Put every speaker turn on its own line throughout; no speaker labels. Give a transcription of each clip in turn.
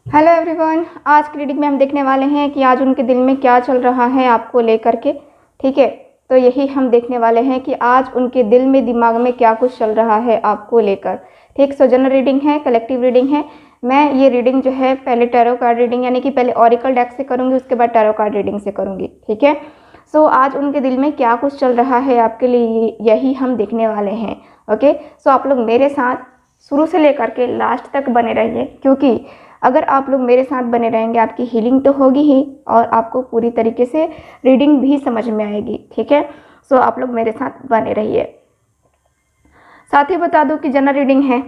Hello everyone, आज की reading में हम देखने वाले हैं कि आज उनके दिल में क्या चल रहा है आपको लेकर के। ठीक है, तो यही हम देखने वाले हैं कि आज उनके दिल में दिमाग में क्या कुछ चल रहा है आपको लेकर। ठीक, सो जनरल रीडिंग है, कलेक्टिव रीडिंग है। मैं ये रीडिंग जो है पहले टैरो कार्ड रीडिंग यानी कि पहले ऑरिकल डेक से करूँगी, उसके बाद टैरो कार्ड रीडिंग से करूँगी। ठीक है, सो आज उनके दिल में क्या कुछ चल रहा है आपके लिए, यही हम देखने वाले हैं। ओके, सो आप लोग मेरे साथ शुरू से लेकर के लास्ट तक बने रहिए, क्योंकि अगर आप लोग मेरे साथ बने रहेंगे आपकी हीलिंग तो होगी ही और आपको पूरी तरीके से रीडिंग भी समझ में आएगी। ठीक है, सो आप लोग मेरे साथ बने रहिए। साथ ही बता दूं कि जनरल रीडिंग है,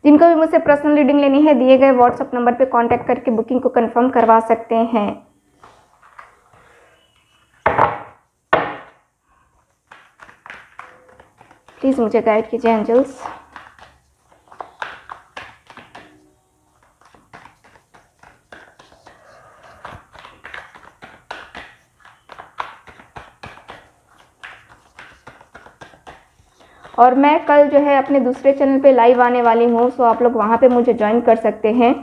जिनको भी मुझसे पर्सनल रीडिंग लेनी है दिए गए व्हाट्सएप नंबर पे कांटेक्ट करके बुकिंग को कंफर्म करवा सकते हैं। प्लीज़ मुझे गाइड कीजिए एंजल्स। और मैं कल जो है अपने दूसरे चैनल पे लाइव आने वाली हूँ, सो आप लोग वहाँ पे मुझे ज्वाइन कर सकते हैं।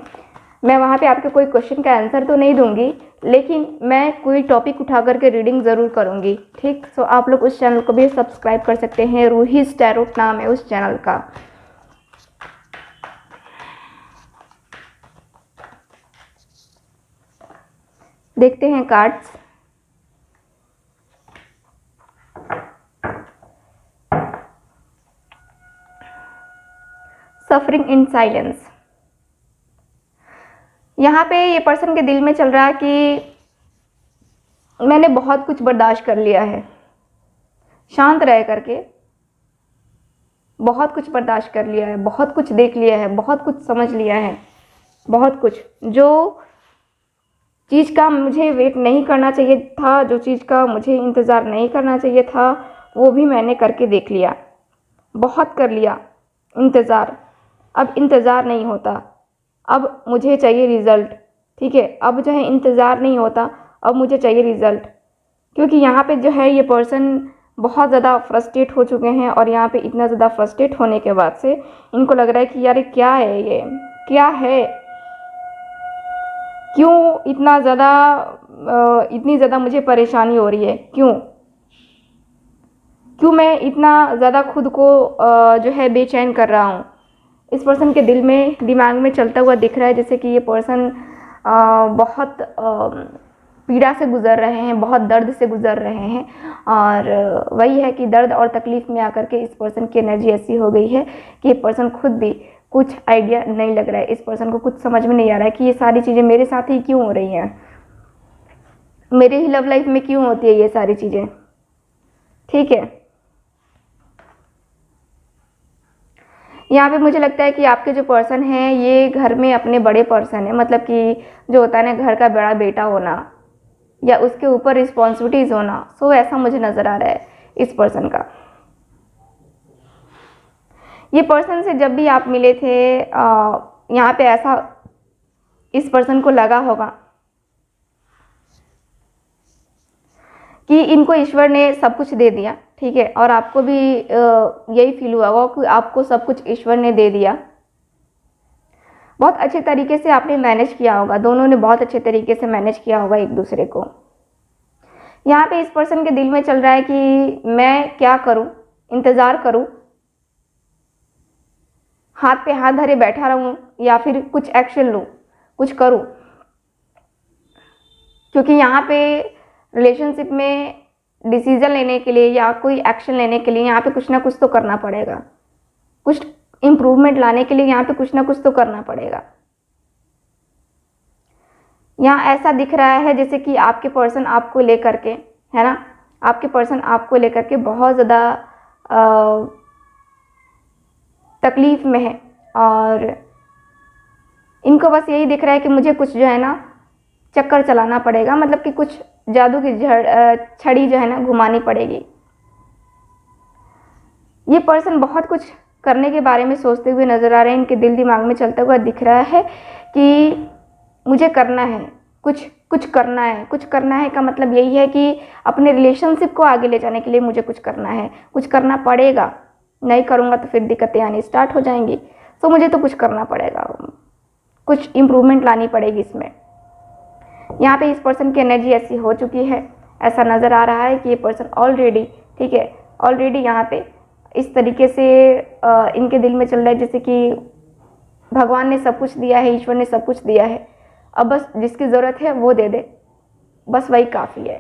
मैं वहाँ पे आपके कोई क्वेश्चन का आंसर तो नहीं दूंगी, लेकिन मैं कोई टॉपिक उठा करके रीडिंग ज़रूर करूँगी। ठीक, सो आप लोग उस चैनल को भी सब्सक्राइब कर सकते हैं। रूहीज टैरोट नाम है उस चैनल का। देखते हैं कार्ड्स। Suffering in silence. यहाँ पे ये पर्सन के दिल में चल रहा है कि मैंने बहुत कुछ बर्दाश्त कर लिया है, शांत रह करके बहुत कुछ बर्दाश्त कर लिया है, बहुत कुछ देख लिया है, बहुत कुछ समझ लिया है, बहुत कुछ। जो चीज़ का मुझे वेट नहीं करना चाहिए था, जो चीज़ का मुझे इंतज़ार नहीं करना चाहिए था, वो भी मैंने करके देख लिया, बहुत कर लिया इंतज़ार। अब इंतज़ार नहीं होता, अब मुझे चाहिए रिज़ल्ट। ठीक है, अब जो है इंतज़ार नहीं होता, अब मुझे चाहिए रिज़ल्ट। क्योंकि यहाँ पे जो है ये पर्सन बहुत ज़्यादा फ्रस्ट्रेट हो चुके हैं, और यहाँ पे इतना ज़्यादा फ्रस्ट्रेट होने के बाद से इनको लग रहा है कि यार क्या है, ये क्या है, क्यों इतनी ज़्यादा मुझे परेशानी हो रही है, क्यों मैं इतना ज़्यादा खुद को जो है बेचैन कर रहा हूँ। इस पर्सन के दिल में दिमाग में चलता हुआ दिख रहा है जैसे कि ये पर्सन बहुत पीड़ा से गुज़र रहे हैं, बहुत दर्द से गुज़र रहे हैं। और वही है कि दर्द और तकलीफ़ में आकर के इस पर्सन की एनर्जी ऐसी हो गई है कि ये पर्सन खुद भी कुछ आइडिया नहीं लग रहा है, इस पर्सन को कुछ समझ में नहीं आ रहा है कि ये सारी चीज़ें मेरे साथ ही क्यों हो रही हैं, मेरे ही लव लाइफ में क्यों होती है ये सारी चीज़ें। ठीक है, यहाँ पे मुझे लगता है कि आपके जो पर्सन हैं ये घर में अपने बड़े पर्सन है, मतलब कि जो होता है ना घर का बड़ा बेटा होना या उसके ऊपर रिस्पॉन्सिबिलिटीज़ होना, सो ऐसा मुझे नज़र आ रहा है इस पर्सन का। ये पर्सन से जब भी आप मिले थे यहाँ पे ऐसा इस पर्सन को लगा होगा कि इनको ईश्वर ने सब कुछ दे दिया। ठीक है, और आपको भी यही फील हुआ होगा कि आपको सब कुछ ईश्वर ने दे दिया। बहुत अच्छे तरीके से आपने मैनेज किया होगा, दोनों ने बहुत अच्छे तरीके से मैनेज किया होगा एक दूसरे को। यहाँ पे इस पर्सन के दिल में चल रहा है कि मैं क्या करूं, इंतज़ार करूं, हाथ पे हाथ धरे बैठा रहूं या फिर कुछ एक्शन लूं, कुछ करूं। क्योंकि यहाँ पे रिलेशनशिप में डिसीजन लेने के लिए या कोई एक्शन लेने के लिए यहाँ पे कुछ ना कुछ तो करना पड़ेगा, कुछ इम्प्रूवमेंट लाने के लिए यहाँ पे कुछ ना कुछ तो करना पड़ेगा। यहाँ ऐसा दिख रहा है जैसे कि आपके पर्सन आपको लेकर के, है ना, आपके पर्सन आपको लेकर के बहुत ज़्यादा तकलीफ़ में है, और इनको बस यही दिख रहा है कि मुझे कुछ जो है ना चक्कर चलाना पड़ेगा, मतलब कि कुछ जादू की छड़ी जो है ना घुमानी पड़ेगी। ये पर्सन बहुत कुछ करने के बारे में सोचते हुए नज़र आ रहे हैं, इनके दिल दिमाग में चलता हुआ दिख रहा है कि मुझे करना है, कुछ करना है। कुछ करना है का मतलब यही है कि अपने रिलेशनशिप को आगे ले जाने के लिए मुझे कुछ करना है, कुछ करना पड़ेगा। नहीं करूँगा तो फिर दिक्कतें आनी स्टार्ट हो जाएंगी, तो मुझे तो कुछ करना पड़ेगा, कुछ इम्प्रूवमेंट लानी पड़ेगी इसमें। यहाँ पे इस पर्सन की एनर्जी ऐसी हो चुकी है, ऐसा नज़र आ रहा है कि ये पर्सन ऑलरेडी, ठीक है, ऑलरेडी यहाँ पे इस तरीके से इनके दिल में चल रहा है जैसे कि भगवान ने सब कुछ दिया है, ईश्वर ने सब कुछ दिया है, अब बस जिसकी ज़रूरत है वो दे दे, बस वही काफ़ी है।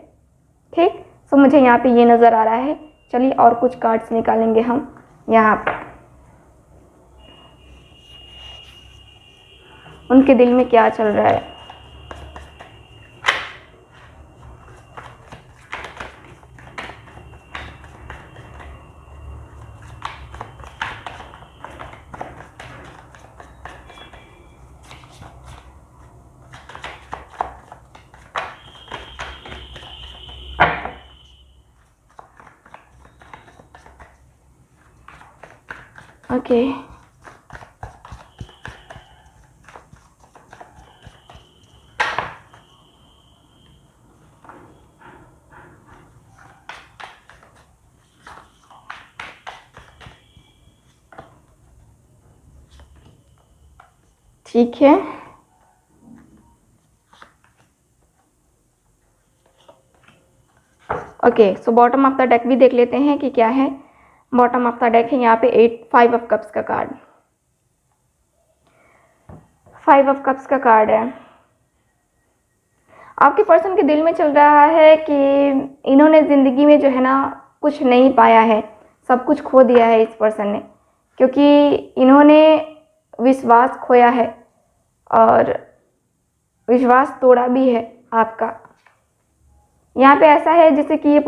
ठीक, सो मुझे यहाँ पे ये नज़र आ रहा है। चलिए और कुछ कार्ड्स निकालेंगे हम यहाँ पर, उनके दिल में क्या चल रहा है। ओके, ठीक है। Okay, so bottom of the deck भी देख लेते हैं कि क्या है। बॉटम ऑफ द डेक है यहाँ पे 5 ऑफ कप्स का कार्ड, 5 ऑफ कप्स का कार्ड है। आपके पर्सन के दिल में चल रहा है कि इन्होंने ज़िंदगी में जो है ना कुछ नहीं पाया है, सब कुछ खो दिया है इस पर्सन ने, क्योंकि इन्होंने विश्वास खोया है और विश्वास तोड़ा भी है आपका। यहाँ पे ऐसा है जैसे कि ये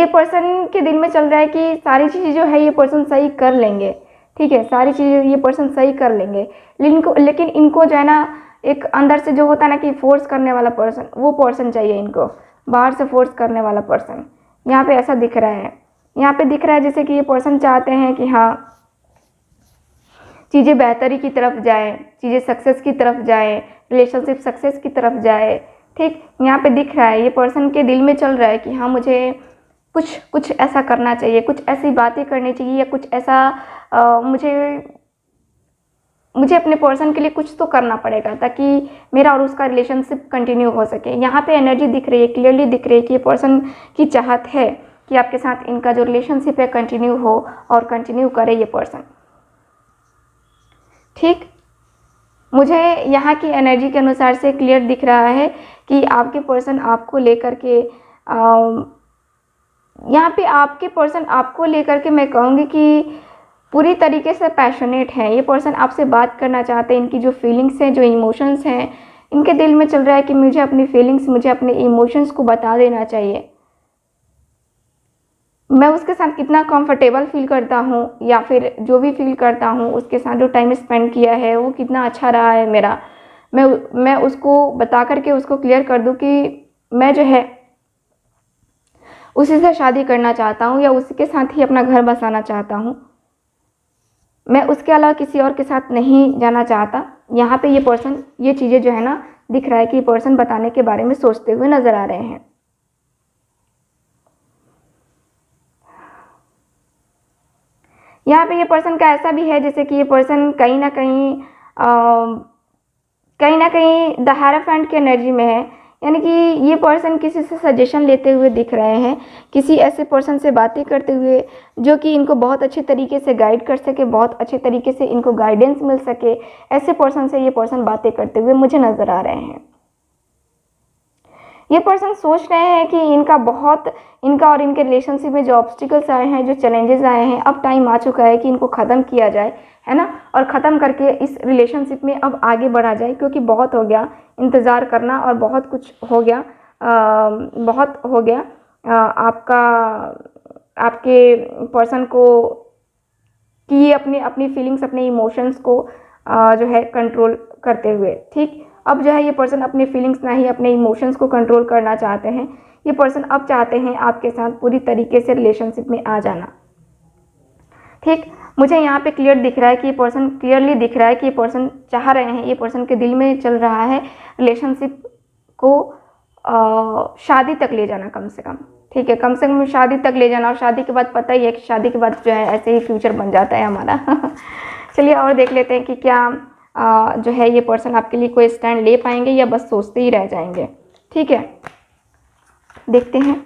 पर्सन के दिल में चल रहा है कि सारी चीज़ें जो है ये पर्सन सही कर लेंगे, ठीक है, सारी चीज़ें ये पर्सन सही कर लेंगे, लेकिन इनको जो है ना एक अंदर से जो होता है ना कि फोर्स करने वाला पर्सन, वो पर्सन चाहिए इनको, बाहर से फोर्स करने वाला पर्सन। यहाँ पे ऐसा दिख रहा है, यहाँ पे दिख रहा है जैसे कि ये पर्सन चाहते हैं कि हाँ चीज़ें बेहतरी की तरफ जाए, चीज़ें सक्सेस की तरफ जाए, रिलेशनशिप सक्सेस की तरफ जाए। ठीक, यहाँ पे दिख रहा है ये पर्सन के दिल में चल रहा है कि हाँ मुझे कुछ ऐसा करना चाहिए, कुछ ऐसी बातें करनी चाहिए, या कुछ ऐसा मुझे अपने पर्सन के लिए कुछ तो करना पड़ेगा ताकि मेरा और उसका रिलेशनशिप कंटिन्यू हो सके। यहाँ पे एनर्जी दिख रही है, क्लियरली दिख रही है कि ये पर्सन की चाहत है कि आपके साथ इनका जो रिलेशनशिप है कंटिन्यू हो और कंटिन्यू करे ये पर्सन। ठीक, मुझे यहाँ की एनर्जी के अनुसार से क्लियर दिख रहा है कि आपके पर्सन आपको लेकर के यहाँ पे आपके पर्सन आपको लेकर के मैं कहूँगी कि पूरी तरीके से पैशनेट हैं। ये पर्सन आपसे बात करना चाहते हैं, इनकी जो फीलिंग्स हैं, जो इमोशंस हैं, इनके दिल में चल रहा है कि मुझे अपनी फीलिंग्स, मुझे अपने इमोशंस को बता देना चाहिए। मैं उसके साथ कितना कंफर्टेबल फील करता हूँ या फिर जो भी फील करता हूँ, उसके साथ जो टाइम स्पेंड किया है वो कितना अच्छा रहा है मेरा, मैं उसको बता करके उसको क्लियर कर दूँ कि मैं जो है उसी से शादी करना चाहता हूँ या उसी के साथ ही अपना घर बसाना चाहता हूँ, मैं उसके अलावा किसी और के साथ नहीं जाना चाहता। यहाँ पे ये पर्सन ये चीज़ें जो है ना दिख रहा है कि ये पर्सन बताने के बारे में सोचते हुए नज़र आ रहे हैं। यहाँ पे ये पर्सन का ऐसा भी है जैसे कि ये पर्सन कहीं ना कहीं द हायराफेंट की एनर्जी में है, यानी कि ये पर्सन किसी से सजेशन लेते हुए दिख रहे हैं, किसी ऐसे पर्सन से बातें करते हुए जो कि इनको बहुत अच्छे तरीके से गाइड कर सके, बहुत अच्छे तरीके से इनको गाइडेंस मिल सके, ऐसे पर्सन से ये पर्सन बातें करते हुए मुझे नज़र आ रहे हैं। ये पर्सन सोच रहे हैं कि इनका और इनके रिलेशनशिप में जो ऑब्स्टिकल्स आए हैं, जो चैलेंजेस आए हैं, अब टाइम आ चुका है कि इनको ख़त्म किया जाए, है ना, और ख़त्म करके इस रिलेशनशिप में अब आगे बढ़ा जाए, क्योंकि बहुत हो गया इंतज़ार करना और बहुत कुछ हो गया, बहुत हो गया आपके पर्सन को कि ये अपनी फीलिंग्स, अपने इमोशंस को जो है कंट्रोल करते हुए। ठीक, अब जो है ये पर्सन अपने फीलिंग्स ना ही अपने इमोशंस को कंट्रोल करना चाहते हैं। ये पर्सन अब चाहते हैं आपके साथ पूरी तरीके से रिलेशनशिप में आ जाना। ठीक, मुझे यहाँ पे क्लियर दिख रहा है कि ये पर्सन, क्लियरली दिख रहा है कि ये पर्सन चाह रहे हैं, ये पर्सन के दिल में चल रहा है रिलेशनशिप को शादी तक ले जाना, कम से कम। ठीक है, कम से कम शादी तक ले जाना, और शादी के बाद पता ही है कि शादी के बाद जो है ऐसे ही फ्यूचर बन जाता है हमारा। चलिए और देख लेते हैं कि क्या जो है ये पर्सन आपके लिए कोई स्टैंड ले पाएंगे या बस सोचते ही रह जाएंगे। ठीक है, देखते हैं।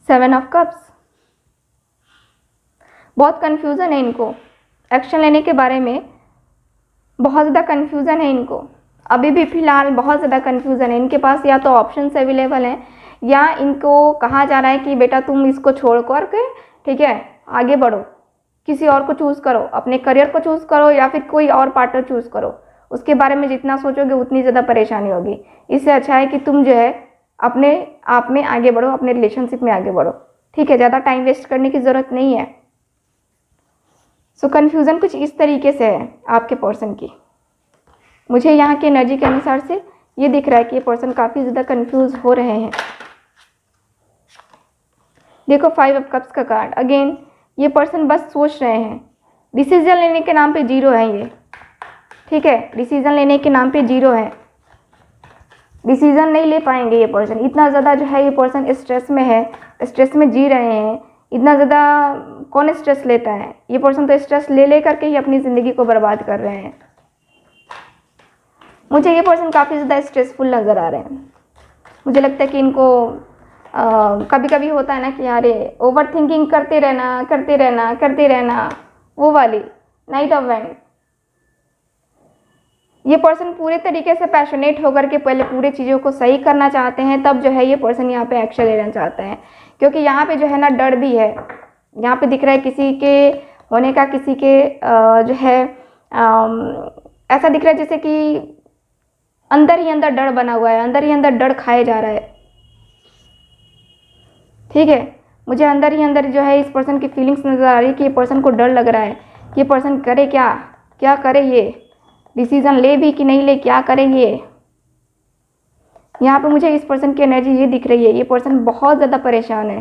सेवन ऑफ कप्स, बहुत कन्फ्यूज़न है इनको एक्शन लेने के बारे में, बहुत ज़्यादा कन्फ्यूज़न है इनको अभी भी फ़िलहाल, बहुत ज़्यादा कन्फ्यूज़न है इनके पास। या तो ऑप्शंस अवेलेबल हैं या इनको कहा जा रहा है कि बेटा तुम इसको छोड़ कर के, ठीक है, आगे बढ़ो, किसी और को चूज़ करो, अपने करियर को चूज़ करो या फिर कोई और पार्टनर चूज़ करो। उसके बारे में जितना सोचोगे उतनी ज़्यादा परेशानी होगी। इससे अच्छा है कि तुम जो है अपने आप में आगे बढ़ो, अपने रिलेशनशिप में आगे बढ़ो। ठीक है, ज़्यादा टाइम वेस्ट करने की ज़रूरत नहीं है। सो कन्फ्यूज़न कुछ इस तरीके से है आपके पर्सन की। मुझे यहाँ की एनर्जी के अनुसार से ये दिख रहा है कि ये पर्सन काफ़ी ज़्यादा कन्फ्यूज़ हो रहे हैं। देखो 5 ऑफ कप्स का कार्ड, अगेन ये पर्सन बस सोच रहे हैं, डिसीजन लेने के नाम पे जीरो है ये। ठीक है, डिसीजन लेने के नाम पे जीरो है, डिसीजन नहीं ले पाएंगे ये पर्सन। इतना ज़्यादा जो है ये पर्सन स्ट्रेस में है, स्ट्रेस में जी रहे हैं। इतना ज़्यादा कौन स्ट्रेस लेता है, ये पर्सन तो स्ट्रेस ले करके ही अपनी ज़िंदगी को बर्बाद कर रहे हैं। मुझे ये पर्सन काफ़ी ज़्यादा स्ट्रेसफुल नज़र आ रहे हैं। मुझे लगता है कि इनको कभी कभी होता है ना कि यार ओवर थिंकिंग करते रहना, वो वाली नाइट ऑफ वैंड। ये पर्सन पूरे तरीके से पैशनेट होकर के पहले पूरे चीज़ों को सही करना चाहते हैं, तब जो है ये पर्सन यहाँ पे एक्शन लेना चाहते हैं। क्योंकि यहाँ पे जो है ना डर भी है, यहाँ पे दिख रहा है किसी के होने का, किसी के जो है ऐसा दिख रहा है जैसे कि अंदर ही अंदर डर बना हुआ है, अंदर ही अंदर डर खाया जा रहा है। ठीक है, मुझे अंदर ही अंदर जो है इस पर्सन की फीलिंग्स नज़र आ रही है कि ये पर्सन को डर लग रहा है कि ये पर्सन करे क्या करे, ये डिसीज़न ले भी कि नहीं ले, क्या करेंगे। यहाँ पे मुझे इस पर्सन की एनर्जी ये दिख रही है, ये पर्सन बहुत ज़्यादा परेशान है,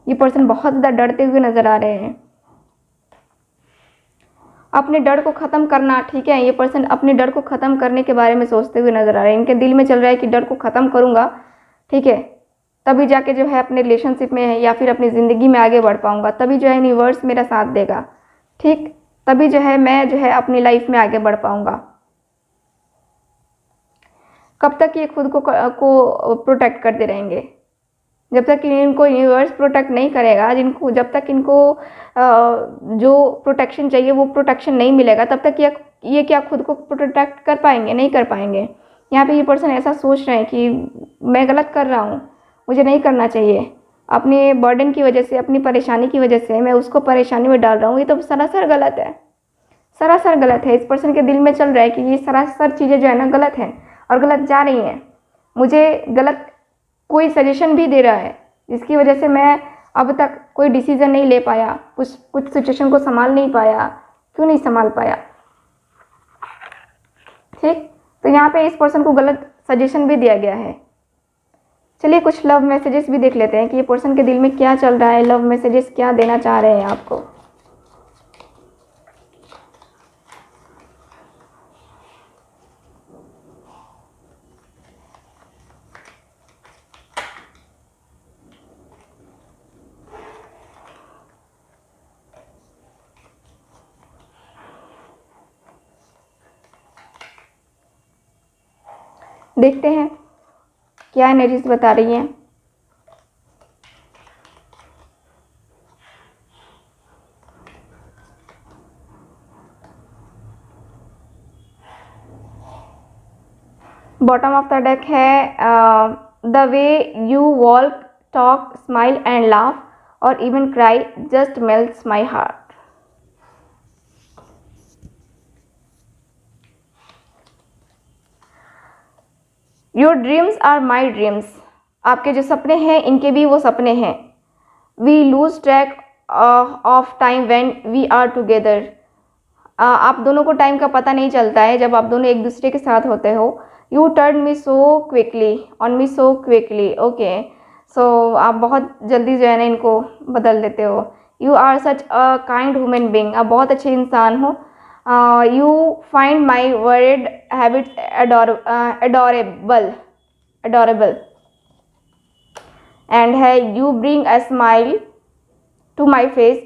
ये पर्सन बहुत ज़्यादा डरते हुए नज़र आ रहे हैं। अपने डर को ख़त्म करना, ठीक है, ये पर्सन अपने डर को ख़त्म करने के बारे में सोचते हुए नज़र आ रहे हैं। इनके दिल में चल रहा है कि डर को ख़त्म करूँगा, ठीक है, तभी जाके जो है अपने रिलेशनशिप में या फिर अपनी ज़िंदगी में आगे बढ़ पाऊँगा, तभी जो है यूनिवर्स मेरा साथ देगा। ठीक, तभी जो है मैं जो है अपनी लाइफ में आगे बढ़ पाऊँगा। कब तक ये खुद को प्रोटेक्ट करते रहेंगे? जब तक इनको यूनिवर्स प्रोटेक्ट नहीं करेगा, जब तक इनको जो प्रोटेक्शन चाहिए वो प्रोटेक्शन नहीं मिलेगा, तब तक ये क्या खुद को प्रोटेक्ट कर पाएंगे? नहीं कर पाएंगे। यहाँ पे ये पर्सन ऐसा सोच रहे हैं कि मैं गलत कर रहा हूँ, मुझे नहीं करना चाहिए, अपने बर्डन की वजह से, अपनी परेशानी की वजह से मैं उसको परेशानी में डाल रहा हूँ। ये तो सरासर गलत है, सरासर गलत है। इस पर्सन के दिल में चल रहा है कि ये सरासर चीज़ें जो है ना गलत हैं और गलत जा रही हैं। मुझे गलत कोई सजेशन भी दे रहा है, जिसकी वजह से मैं अब तक कोई डिसीज़न नहीं ले पाया, कुछ सिचुएशन को संभाल नहीं पाया। क्यों नहीं संभाल पाया? ठीक, तो यहाँ पे इस पर्सन को गलत सजेशन भी दिया गया है। चलिए कुछ लव मैसेजेस भी देख लेते हैं कि ये पर्सन के दिल में क्या चल रहा है, लव मैसेजेस क्या देना चाह रहे हैं आपको। देखते हैं क्या एनर्जीज बता रही हैं। बॉटम ऑफ द डेक है the way you walk, talk, smile and laugh और even cry just melts my heart. Your dreams are my dreams, आपके जो सपने हैं इनके भी वो सपने हैं। We lose track of time when we are together, आप दोनों को टाइम का पता नहीं चलता है जब आप दोनों एक दूसरे के साथ होते हो। You turn me so quickly on me so quickly, okay, so आप बहुत जल्दी जो है ना इनको बदल देते हो you are such a kind human being, आप बहुत अच्छे इंसान हो। You find my word habits adorable and है you bring a smile to my face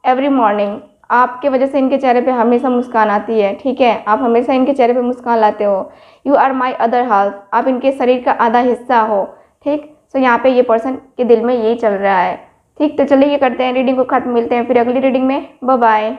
every morning, आपके वजह से इनके चेहरे पे हमेशा मुस्कान आती है, ठीक है, आप हमेशा इनके चेहरे पे मुस्कान लाते हो। You are my other half, आप इनके शरीर का आधा हिस्सा हो, ठीक। सो यहाँ पे ये पर्सन के दिल में यही चल रहा है, ठीक। तो चलिए ये करते हैं रीडिंग को खत्म, मिलते हैं फिर अगली रीडिंग में, बाय बाय।